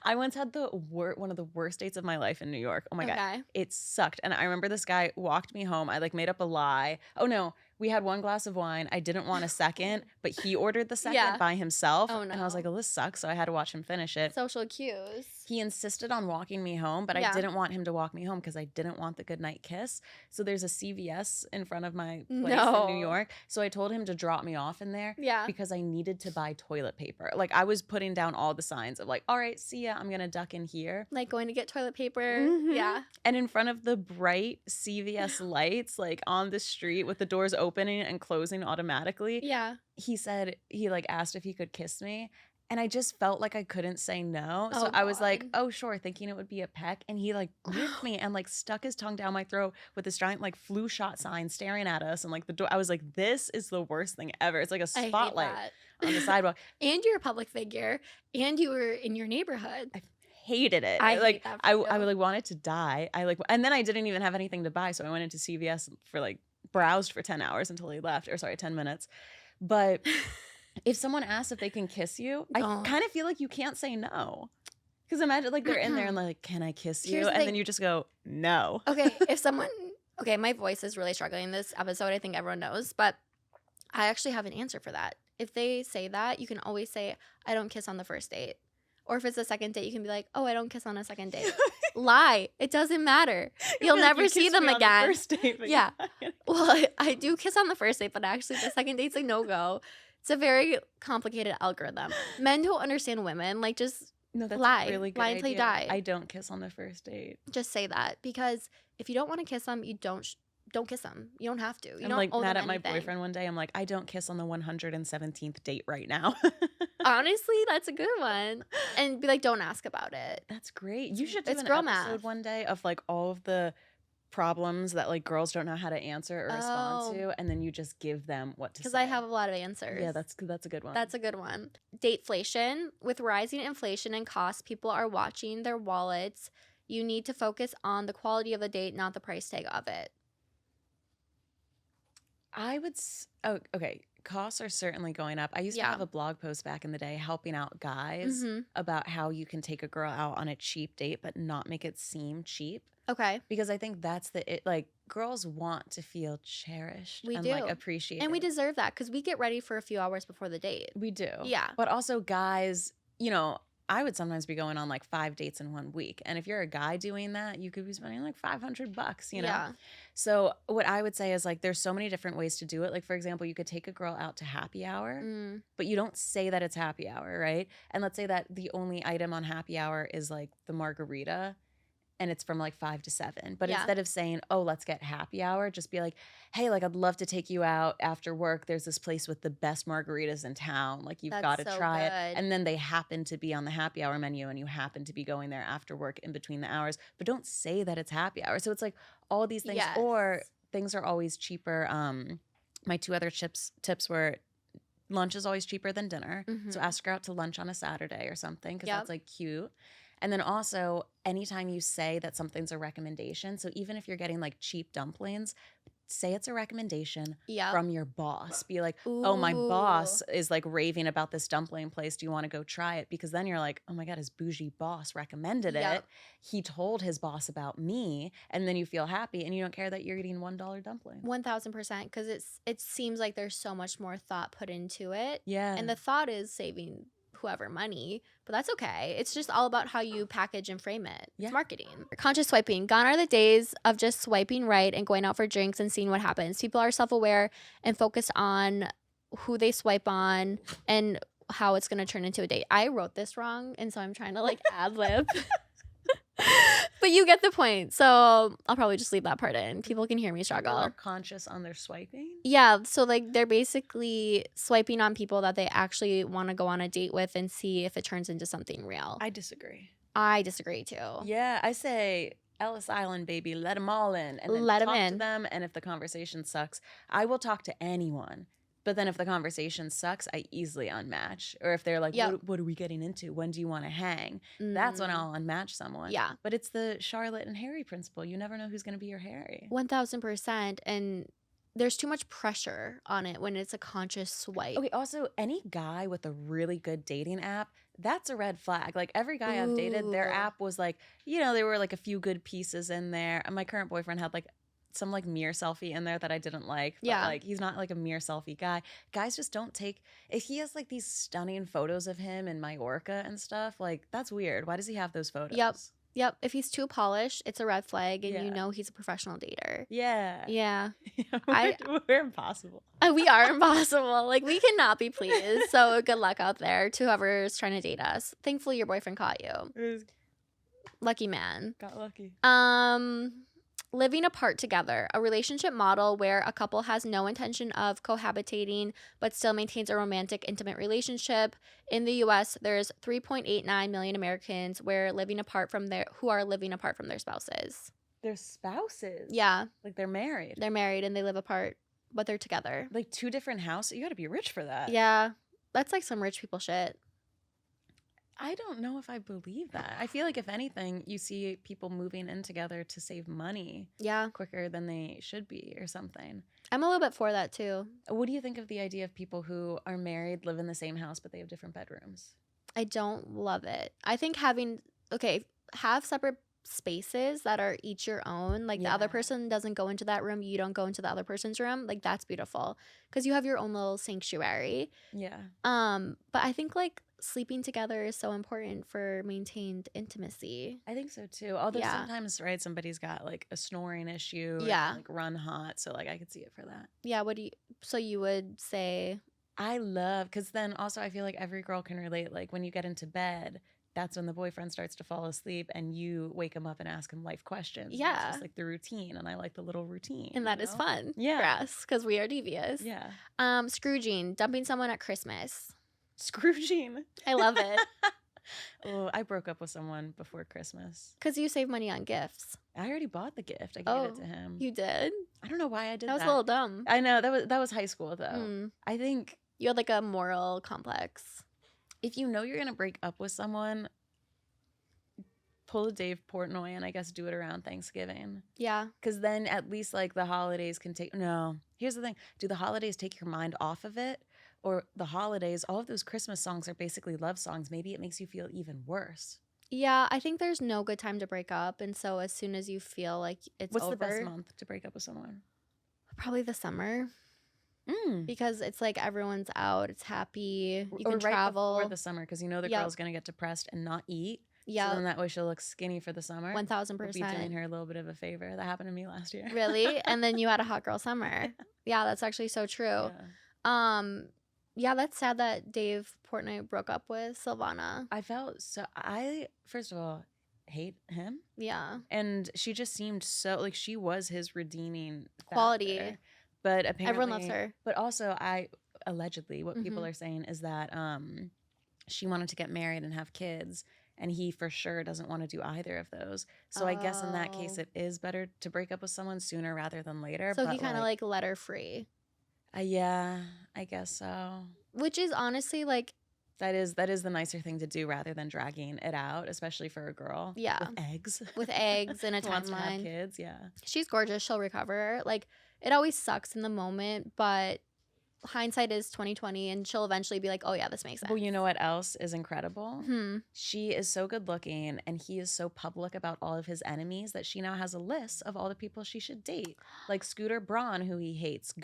I once had one of the worst dates of my life in New York. Oh my God. It sucked. And I remember this guy walked me home. I like made up a lie. Oh no, we had one glass of wine. I didn't want a second, but he ordered the second by himself. Oh, no. And I was like, oh, this sucks. So I had to watch him finish it. Social cues. He insisted on walking me home, but I didn't want him to walk me home because I didn't want the goodnight kiss. So there's a CVS in front of my place in New York. So I told him to drop me off in there because I needed to buy toilet paper. Like I was putting down all the signs of like, all right, see ya. I'm going to duck in here. Like going to get toilet paper. Mm-hmm. Yeah. And in front of the bright CVS lights, like on the street with the doors opening and closing automatically. Yeah. He said, he like asked if he could kiss me. And I just felt like I couldn't say no. So Oh, I was like, God. oh, sure, thinking it would be a peck. And he like gripped me and like stuck his tongue down my throat with this giant like flu shot sign staring at us. And like the door, I was like, this is the worst thing ever. It's like a spotlight on the sidewalk. And you're a public figure and you were in your neighborhood. I hated it. I like hate that I for you. like wanted to die. And then I didn't even have anything to buy. So I went into CVS for like browsed for 10 hours until he left, or sorry, 10 minutes. But if someone asks if they can kiss you, I kind of feel like you can't say no. Because imagine like they're in there and like, can I kiss you? And then you just go, no. Okay, if someone, my voice is really struggling this episode. I think everyone knows, but I actually have an answer for that. If they say that, you can always say, I don't kiss on the first date. Or if it's a second date, you can be like, oh, I don't kiss on a second date. Lie. It doesn't matter. You'll never see them again. The first date, yeah. Well, I do kiss on the first date, but actually the second date's a no-go. It's a very complicated algorithm. Men don't understand women. Like, just lie. Really good lie until you die. I don't kiss on the first date. Just say that. Because if you don't want to kiss them, you don't kiss them. You don't have to. You I'm don't like owe mad them at my anything. boyfriend one day. I'm like, I don't kiss on the 117th date right now. Honestly, that's a good one. And be like, don't ask about it. That's great. You should do It's an girl episode math. one day of like all of the problems that like girls don't know how to answer or respond to, and then you just give them what to say. Because I have a lot of answers. Yeah, that's a good one. That's a good one. Dateflation. With rising inflation and costs, people are watching their wallets. You need to focus on the quality of the date, not the price tag of it. I would. Okay. Costs are certainly going up. I used to have a blog post back in the day helping out guys about how you can take a girl out on a cheap date but not make it seem cheap. Okay. Because I think that's like girls want to feel cherished and do. like appreciated. And we deserve that because we get ready for a few hours before the date. We do. Yeah. But also guys, you know, I would sometimes be going on like 5 dates in 1 week. And if you're a guy doing that, you could be spending like $500, you know? Yeah. So what I would say is like, there's so many different ways to do it. Like, for example, you could take a girl out to happy hour, but you don't say that it's happy hour, right? And let's say that the only item on happy hour is like the margarita and it's from like 5 to 7. But instead of saying, oh, let's get happy hour, just be like, hey, like I'd love to take you out after work. There's this place with the best margaritas in town. Like you've got to try it. And then they happen to be on the happy hour menu and you happen to be going there after work in between the hours. But don't say that it's happy hour. So it's like all these things. Yes. Or things are always cheaper. My 2 other tips were lunch is always cheaper than dinner. So ask her out to lunch on a Saturday or something because that's like cute. And then also, anytime you say that something's a recommendation, so even if you're getting like cheap dumplings, say it's a recommendation from your boss. Be like, oh, my boss is like raving about this dumpling place. Do you want to go try it? Because then you're like, oh my God, his bougie boss recommended it. He told his boss about me. And then you feel happy and you don't care that you're eating $1 dumplings. 1000%. Because it seems like there's so much more thought put into it. Yeah. And the thought is saving whoever money, but that's okay. It's just all about how you package and frame it. It's marketing. Conscious swiping. Gone are the days of just swiping right and going out for drinks and seeing what happens. People are self-aware and focused on who they swipe on and how it's going to turn into a date. I wrote this wrong, and so I'm trying to like ad-lib. But you get the point. So I'll probably just leave that part in. People can hear me struggle. People are conscious on their swiping? Yeah. So like they're basically swiping on people that they actually want to go on a date with and see if it turns into something real. I disagree. I disagree too. Yeah. I say Ellis Island, baby. Let them all in. And then Let 'em talk in. to them. And if the conversation sucks, I will talk to anyone. But then if the conversation sucks, I easily unmatch. Or if they're like, what are we getting into? When do you want to hang? That's when I'll unmatch someone. Yeah. But it's the Charlotte and Harry principle. You never know who's going to be your Harry. 1000%. And there's too much pressure on it when it's a conscious swipe. Okay, also, any guy with a really good dating app, that's a red flag. Like, every guy I've dated, their app was like, there were like a few good pieces in there. And my current boyfriend had like some like mirror selfie in there that I didn't like. But like, he's not like a mirror selfie guy. Guys just don't take, if he has like these stunning photos of him in Mallorca and stuff, like, that's weird. Why does he have those photos? Yep. If he's too polished, it's a red flag, and he's a professional dater. Yeah. Yeah. We're impossible. We are impossible. Like, we cannot be pleased. So good luck out there to whoever's trying to date us. Thankfully, your boyfriend caught you. Lucky man. Got lucky. Living apart together, a relationship model where a couple has no intention of cohabitating but still maintains a romantic, intimate relationship. In the U.S., there's 3.89 million Americans who are living apart from their spouses. Their spouses? Yeah. Like, they're married. They're married and they live apart, but they're together. Like, 2 different houses? You got to be rich for that. Yeah. That's like some rich people shit. I don't know if I believe that. I feel like if anything, you see people moving in together to save money quicker than they should be or something. I'm a little bit for that too. What do you think of the idea of people who are married, live in the same house, but they have different bedrooms? I don't love it. I think have separate spaces that are each your own. Like, the other person doesn't go into that room, you don't go into the other person's room. Like, that's beautiful because you have your own little sanctuary. Yeah. But I think like sleeping together is so important for maintained intimacy. I think so too. Although sometimes, right, somebody's got like a snoring issue. Yeah. Or, like, run hot. So like I could see it for that. Yeah. So you would say? I love, because then also I feel like every girl can relate. Like, when you get into bed, that's when the boyfriend starts to fall asleep and you wake him up and ask him life questions. Yeah. It's just like the routine, and I like the little routine. And that is fun for us because we are devious. Yeah. Scrooging, dumping someone at Christmas. Scrooging. I love it. Oh, I broke up with someone before Christmas. Because you save money on gifts. I already bought the gift. I gave it to him. You did? I don't know why I did that. That was a little dumb. I know. That was high school, though. I think you had like a moral complex. If you know you're going to break up with someone, pull a Dave Portnoy and I guess do it around Thanksgiving. Yeah. Because then at least like the holidays can take... No. Here's the thing. Do the holidays take your mind off of it? Or the holidays, all of those Christmas songs are basically love songs. Maybe it makes you feel even worse. Yeah, I think there's no good time to break up. And so as soon as you feel like it's What's over... What's the best month to break up with someone? Probably the summer. Because it's like everyone's out. It's happy. You can right travel. Before the summer, because you know the girl's going to get depressed and not eat. Yeah. So then that way she'll look skinny for the summer. 1000%. We'll be doing her a little bit of a favor. That happened to me last year. Really? And then you had a hot girl summer. Yeah, that's actually so true. Yeah. Yeah, that's sad that Dave Portnoy broke up with Silvana. I first of all hate him. Yeah. And she just seemed so like she was his redeeming quality. factor. But apparently everyone loves her. But also allegedly what people are saying is that she wanted to get married and have kids, and he for sure doesn't want to do either of those. So I guess in that case it is better to break up with someone sooner rather than later. So he kind of like let her free. Yeah, I guess so. Which is honestly like that is the nicer thing to do rather than dragging it out, especially for a girl. Yeah, with eggs and a timeline. Wants to have kids. Yeah, she's gorgeous. She'll recover. Like, it always sucks in the moment, but hindsight is 2020, and she'll eventually be like, oh yeah, this makes sense. Well, you know what else is incredible? She is so good looking, and he is so public about all of his enemies that she now has a list of all the people she should date. Like Scooter Braun, who he hates.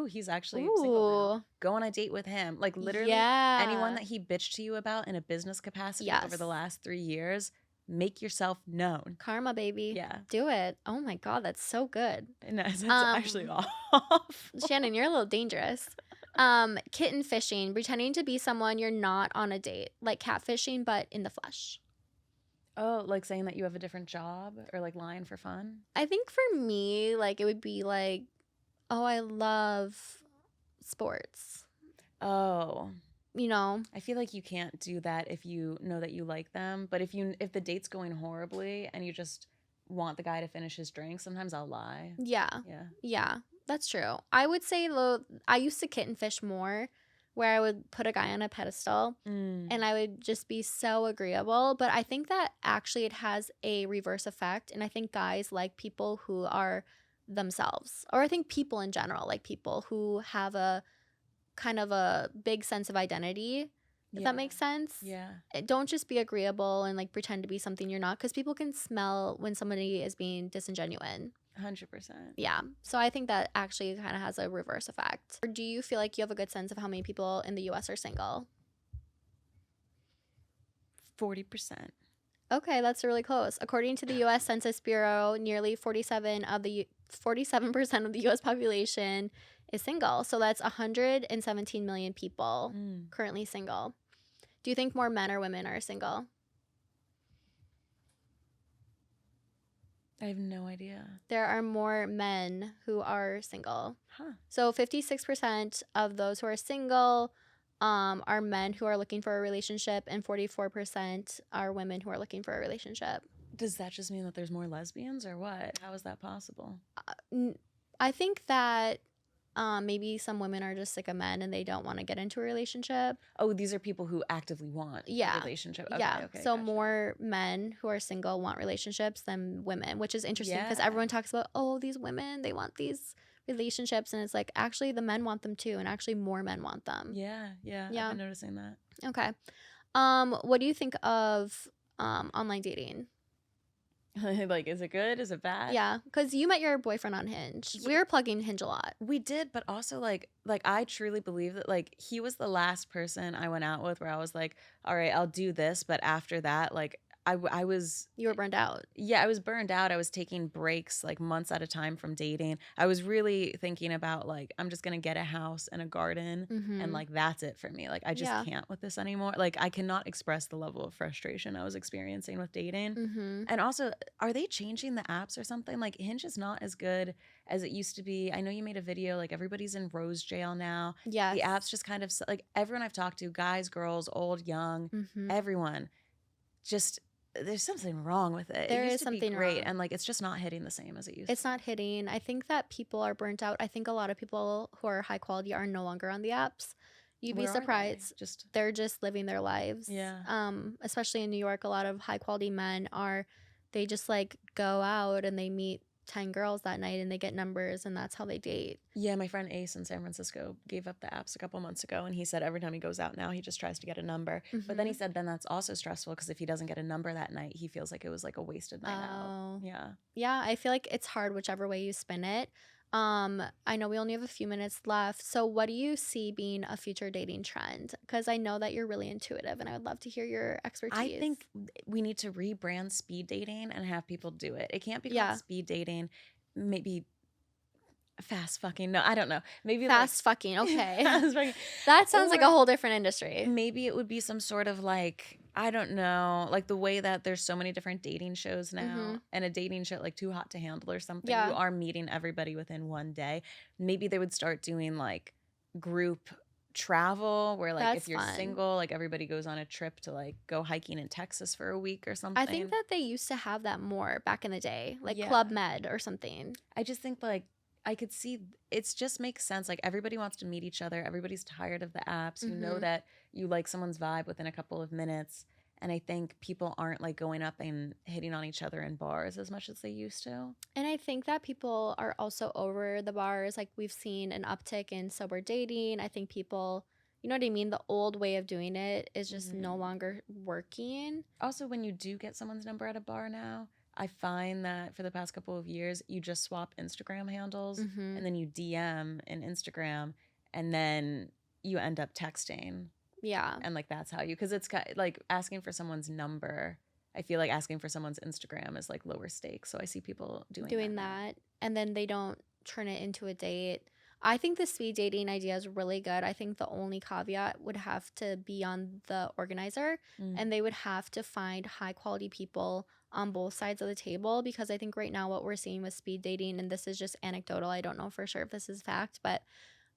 He's actually single now. Go on a date with him. Like, literally anyone that he bitched to you about in a business capacity over the last 3 years, make yourself known. Karma, baby. Yeah. Do it. Oh my God, that's so good. No, it's actually off. Shannon, you're a little dangerous. Kitten fishing, pretending to be someone you're not on a date. Like catfishing, but in the flesh. Oh, like saying that you have a different job, or like lying for fun? I think for me, like, it would be like, oh, I love sports. Oh. You know, I feel like you can't do that if you know that you like them. But if the date's going horribly and you just want the guy to finish his drink, sometimes I'll lie. Yeah. That's true. I would say though, I used to kitten fish more, where I would put a guy on a pedestal and I would just be so agreeable. But I think that actually it has a reverse effect. And I think guys like people who are themselves, or I think people in general like people who have a kind of a big sense of identity. If that makes sense. Yeah. Don't just be agreeable and like pretend to be something you're not, because people can smell when somebody is being disingenuine. 100%. Yeah. So I think that actually kind of has a reverse effect. Or do you feel like you have a good sense of how many people in the US are single? 40%. Okay, that's really close. According to the US Census Bureau, nearly 47% of the US population is single. So that's 117 million people currently single. Do you think more men or women are single? I have no idea. There are more men who are single. Huh. So 56% of those who are single are men who are looking for a relationship, and 44% are women who are looking for a relationship. Does that just mean that there's more lesbians or what? How is that possible? I think that maybe some women are just sick of men and they don't want to get into a relationship. Oh, these are people who actively want a relationship. Okay, okay, So gotcha. more men who are single want relationships than women, which is interesting because Yeah. everyone talks about, oh, these women, they want these relationships, and it's like actually the men want them too, and actually more men want them. Yeah. I've been noticing that. Okay. What do you think of online dating? Like, is it good? Is it bad? Yeah, because you met your boyfriend on Hinge. We were plugging Hinge a lot. We did, but also like I truly believe that like he was the last person I went out with where I was like, all right, I'll do this, but after that, like I was You were burned out. I was burned out. I was taking breaks like months at a time from dating. I was really thinking about like I'm just gonna get a house and a garden and like that's it for me. Like I just can't with this anymore. Like I cannot express the level of frustration I was experiencing with dating. And also, are they changing the apps or something? Like Hinge is not as good as it used to be. I know you made a video, like everybody's in Rose jail now. Yes. The app's just kind of like everyone I've talked to, guys, girls, old, young, everyone, just there's something wrong with it. There It used is to be something great, wrong. and like it's just not hitting the same as it used It's not hitting. I think that people are burnt out. I think a lot of people who are high quality are no longer on the apps. You'd be Where are they? surprised. They're just living their lives. Yeah. Especially in New York, a lot of high quality men they just like go out and they meet 10 girls that night and they get numbers, and that's how they date. Yeah, my friend Ace in San Francisco gave up the apps a couple months ago, and he said every time he goes out now, he just tries to get a number. But then he said then that's also stressful because if he doesn't get a number that night, he feels like it was like a wasted night out. Yeah. Yeah, I feel like it's hard whichever way you spin it. I know we only have a few minutes left. So what do you see being a future dating trend? Because I know that you're really intuitive and I would love to hear your expertise. I think we need to rebrand speed dating and have people do it. It can't be called speed dating. Maybe fast fucking. No, I don't know. Maybe fast fucking. Okay. Fast fucking. That sounds like a whole different industry. Maybe it would be some sort of like, I don't know, like the way that there's so many different dating shows now, and a dating show like Too Hot to Handle or something. Yeah. You are meeting everybody within one day. Maybe they would start doing like group travel where like if you're single, like everybody goes on a trip to like go hiking in Texas for a week or something. I think that they used to have that more back in the day, like Club Med or something. I just think like I could see it just makes sense. Like everybody wants to meet each other. Everybody's tired of the apps. You know that you like someone's vibe within a couple of minutes. And I think people aren't like going up and hitting on each other in bars as much as they used to. And I think that people are also over the bars. Like we've seen an uptick in sober dating. I think people, you know what I mean? The old way of doing it is just no longer working. Also, when you do get someone's number at a bar now, I find that for the past couple of years, you just swap Instagram handles and then you DM in Instagram and then you end up texting. Yeah. And like that's how you, because it's like asking for someone's number. I feel like asking for someone's Instagram is like lower stakes. So I see people doing that. And then they don't turn it into a date. I think the speed dating idea is really good. I think the only caveat would have to be on the organizer, and they would have to find high quality people on both sides of the table, because I think right now what we're seeing with speed dating, and this is just anecdotal, I don't know for sure if this is fact, but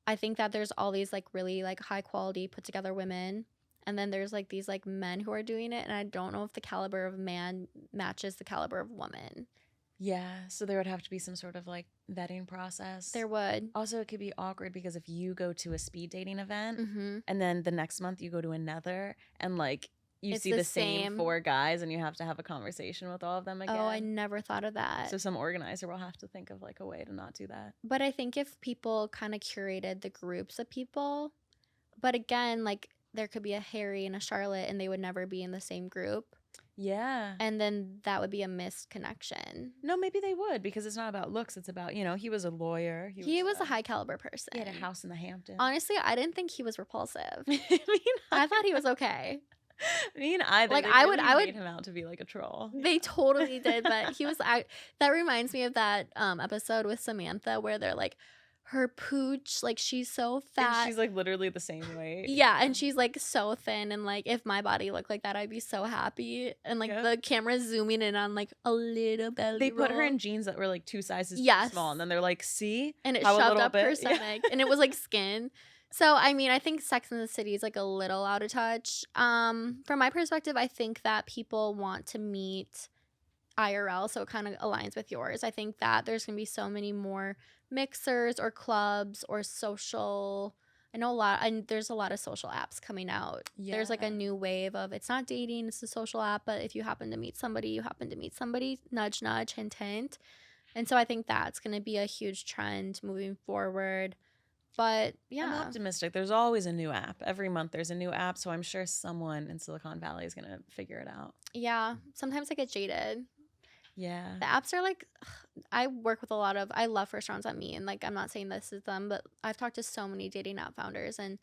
I think that there's all these like really like high quality put together women, and then there's like these like men who are doing it, and I don't know if the caliber of man matches the caliber of woman. Yeah, so there would have to be some sort of like vetting process. There would. Also, it could be awkward because if you go to a speed dating event Mm-hmm. and then the next month you go to another and like you It's see the the same same. 4 guys and you have to have a conversation with all of them again. Oh, I never thought of that. So some organizer will have to think of like a way to not do that. But I think if people kind of curated the groups of people, but again, like there could be a Harry and a Charlotte and they would never be in the same group. Yeah. And then that would be a missed connection. No, maybe they would because it's not about looks. It's about, he was a lawyer. He was a high caliber person. He had a house in the Hamptons. Honestly, I didn't think he was repulsive. I I thought he was okay. mean, either. Like, They I really would- made him out to be like a troll. They totally did, but he was. That reminds me of that episode with Samantha where they're like, her pooch, like she's so And fat. she's like literally the same weight. Yeah, and she's like so thin, and like if my body looked like that, I'd be so happy. And like Yep. the camera's zooming in on like a little belly. They put her roll. in jeans that were like 2 sizes too Yes. small, and then they're like, "See," and it how a shoved little up her bit- yeah. stomach, and it was like skin. So I mean, I think Sex in the City is like a little out of touch. From my perspective, I think that people want to meet IRL, so it kind of aligns with yours. I think that there's gonna be so many more mixers or clubs or social. I know there's a lot of social apps coming out. There's like a Yeah. new wave of it's not dating, it's a social app, but if you happen to meet somebody, you happen to meet somebody. Nudge, nudge, hint, hint. And so I think that's gonna be a huge trend moving forward. But I'm yeah, optimistic. There's always a new app. Every month there's a new app, so I'm sure someone in Silicon Valley is gonna figure it out. yeah. Sometimes I get jaded. Yeah. The apps are like, I work with I love First Rounds on Me, and like I'm not saying this is them, but I've talked to so many dating app founders, and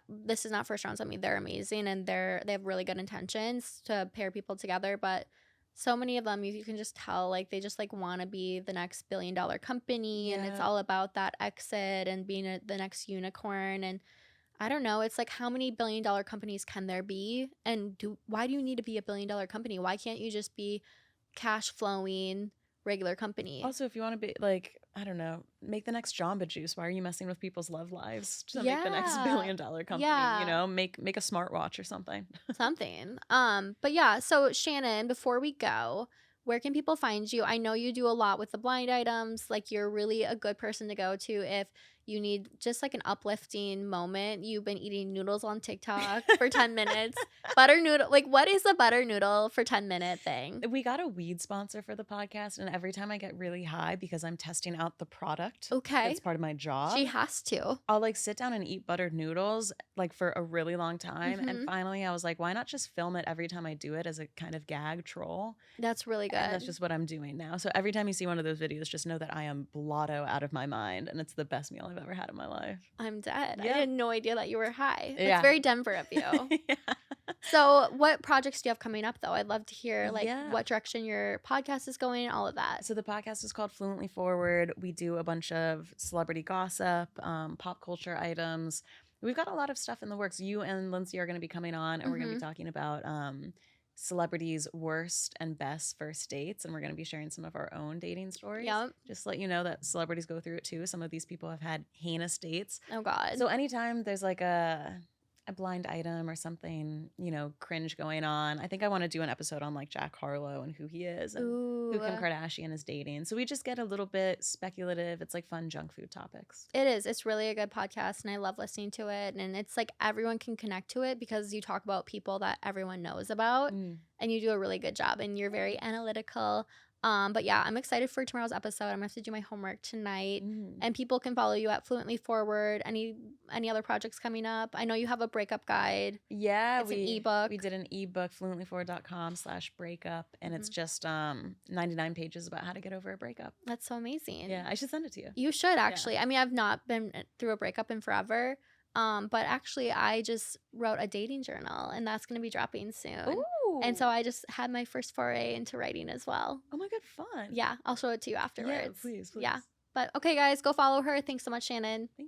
this is not First Rounds on Me. They're amazing, and they have really good intentions to pair people together, but so many of them you can just tell like they just like want to be the next $1 billion company, and it's Yeah. all about that exit and being the next unicorn. And I don't know, it's like how many $1 billion companies can there be, and why do you need to be a $1 billion company? Why can't you just be cash flowing regular company? Also, if you want to be like, I don't know, make the next Jamba Juice. Why are you messing with people's love lives to make the next $1 Yeah. billion company? Yeah. Make a smartwatch or something. Something. But yeah, so Shannon, before we go, where can people find you? I know you do a lot with the blind items. Like you're really a good person to go to if you need just like an uplifting moment. You've been eating noodles on TikTok for 10 minutes. Butter noodle. Like what is a butter noodle for 10-minute thing? We got a weed sponsor for the podcast, and every time I get really high because I'm testing out the product, Okay. it's part of my job. She has to. I'll like sit down and eat buttered noodles like for a really long time. Mhm. And finally I was like, why not just film it every time I do it as a kind of gag troll? That's really good. And that's just what I'm doing now. So every time you see one of those videos, just know that I am blotto out of my mind, and it's the best meal I've ever had in my life. I'm dead. Yeah. I had no idea that you were high. That's Yeah. very Denver of you. Yeah. So what projects do you have coming up though? I'd love to hear like Yeah. what direction your podcast is going, all of that. So the podcast is called Fluently Forward. We do a bunch of celebrity gossip, pop culture items. We've got a lot of stuff in the works. You and Lindsay are going to be coming on, and we're going to be talking about celebrities' worst and best first dates, and we're going to be sharing some of our own dating stories. Yep. Just to let you know that celebrities go through it too. Some of these people have had heinous dates. Oh God. So anytime there's like a blind item or something, cringe going on, I think I want to do an episode on like Jack Harlow and who he is and Ooh. who Kim Kardashian is dating. So we just get a little bit speculative. It's like fun junk food topics. It is. It's really a good podcast, and I love listening to it. And it's like everyone can connect to it because you talk about people that everyone knows about, Mm. and you do a really good job. And you're very analytical. But yeah, I'm excited for tomorrow's episode. I'm gonna have to do my homework tonight. Mm. And people can follow you at Fluently Forward. Any other projects coming up? I know you have a breakup guide. Yeah, It's an ebook. We did an ebook, fluentlyforward.com/breakup, and it's Mhm. just 99 pages about how to get over a breakup. That's so amazing. Yeah, I should send it to you. You should actually. I mean, I've not been through a breakup in forever. But actually, I just wrote a dating journal, and that's going to be dropping soon. Ooh. And so I just had my first foray into writing as well. Oh my god, fun. Yeah, I'll show it to you Yeah, afterwards. please. Yeah. But okay, guys, go follow her. Thanks so much, Shannon. Thank you.